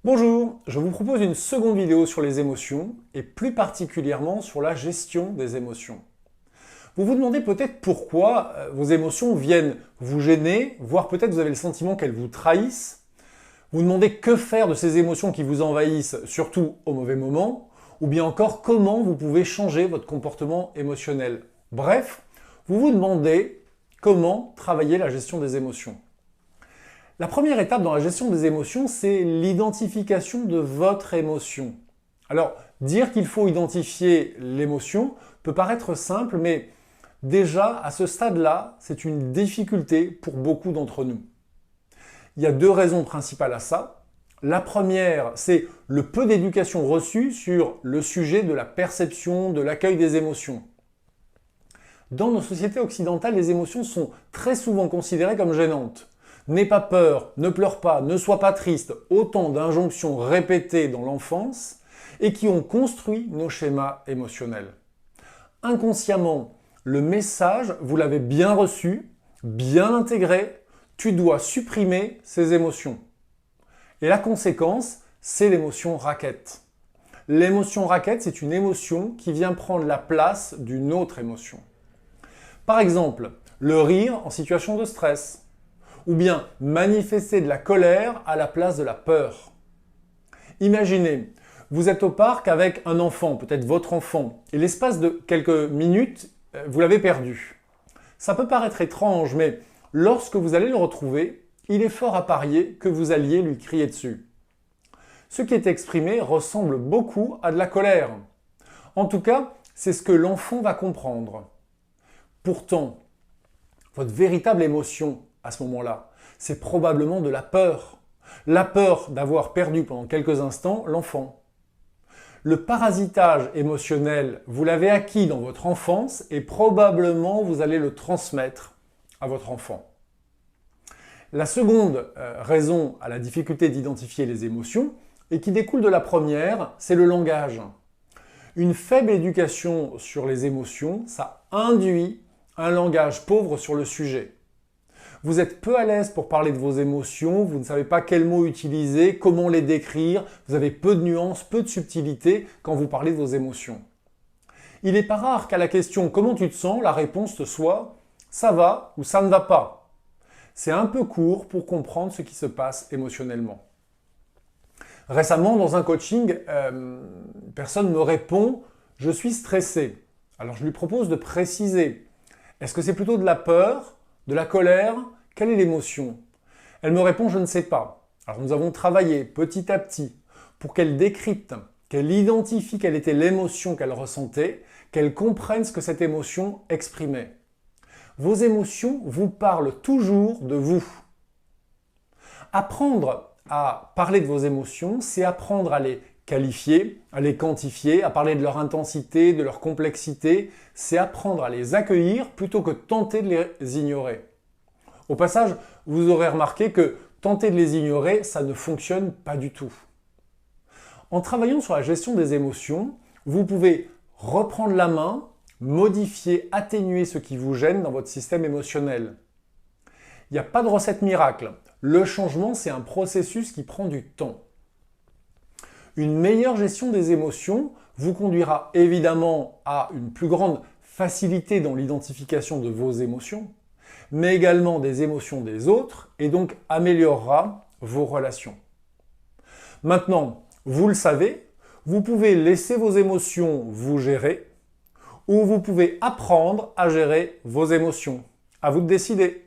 Bonjour, je vous propose une seconde vidéo sur les émotions et plus particulièrement sur la gestion des émotions. Vous vous demandez peut-être pourquoi vos émotions viennent vous gêner, voire peut-être vous avez le sentiment qu'elles vous trahissent. Vous vous demandez que faire de ces émotions qui vous envahissent, surtout au mauvais moment, ou bien encore comment vous pouvez changer votre comportement émotionnel. Bref, vous vous demandez comment travailler la gestion des émotions. La première étape dans la gestion des émotions, c'est l'identification de votre émotion. Alors, dire qu'il faut identifier l'émotion peut paraître simple, mais déjà, à ce stade-là, c'est une difficulté pour beaucoup d'entre nous. Il y a deux raisons principales à ça. La première, c'est le peu d'éducation reçue sur le sujet de la perception, de l'accueil des émotions. Dans nos sociétés occidentales, les émotions sont très souvent considérées comme gênantes. N'aie pas peur, ne pleure pas, ne sois pas triste, autant d'injonctions répétées dans l'enfance et qui ont construit nos schémas émotionnels. Inconsciemment, le message, vous l'avez bien reçu, bien intégré, tu dois supprimer ces émotions. Et la conséquence, c'est l'émotion raquette. L'émotion raquette, c'est une émotion qui vient prendre la place d'une autre émotion. Par exemple, le rire en situation de stress. Ou bien manifester de la colère à la place de la peur. Imaginez, vous êtes au parc avec un enfant, peut-être votre enfant, et l'espace de quelques minutes, vous l'avez perdu. Ça peut paraître étrange, mais lorsque vous allez le retrouver, il est fort à parier que vous alliez lui crier dessus. Ce qui est exprimé ressemble beaucoup à de la colère. En tout cas, c'est ce que l'enfant va comprendre. Pourtant, votre véritable émotion, à ce moment-là, c'est probablement de la peur. La peur d'avoir perdu pendant quelques instants l'enfant. Le parasitage émotionnel, vous l'avez acquis dans votre enfance et probablement vous allez le transmettre à votre enfant. La seconde raison à la difficulté d'identifier les émotions, et qui découle de la première, c'est le langage. Une faible éducation sur les émotions, ça induit un langage pauvre sur le sujet. Vous êtes peu à l'aise pour parler de vos émotions, vous ne savez pas quels mots utiliser, comment les décrire, vous avez peu de nuances, peu de subtilité quand vous parlez de vos émotions. Il n'est pas rare qu'à la question « Comment tu te sens ?», la réponse soit « Ça va » ou « Ça ne va pas ». C'est un peu court pour comprendre ce qui se passe émotionnellement. Récemment, dans un coaching, une personne me répond « Je suis stressé ». Alors je lui propose de préciser. Est-ce que c'est plutôt de la peur, de la colère? Quelle est l'émotion? Elle me répond « Je ne sais pas ». Alors nous avons travaillé petit à petit pour qu'elle décrypte, qu'elle identifie quelle était l'émotion qu'elle ressentait, qu'elle comprenne ce que cette émotion exprimait. Vos émotions vous parlent toujours de vous. Apprendre à parler de vos émotions, c'est apprendre à les qualifier, à les quantifier, à parler de leur intensité, de leur complexité. C'est apprendre à les accueillir plutôt que tenter de les ignorer. Au passage, vous aurez remarqué que tenter de les ignorer, ça ne fonctionne pas du tout. En travaillant sur la gestion des émotions, vous pouvez reprendre la main, modifier, atténuer ce qui vous gêne dans votre système émotionnel. Il n'y a pas de recette miracle. Le changement, c'est un processus qui prend du temps. Une meilleure gestion des émotions vous conduira évidemment à une plus grande facilité dans l'identification de vos émotions, mais également des émotions des autres et donc améliorera vos relations. Maintenant, vous le savez, vous pouvez laisser vos émotions vous gérer ou vous pouvez apprendre à gérer vos émotions. À vous de décider.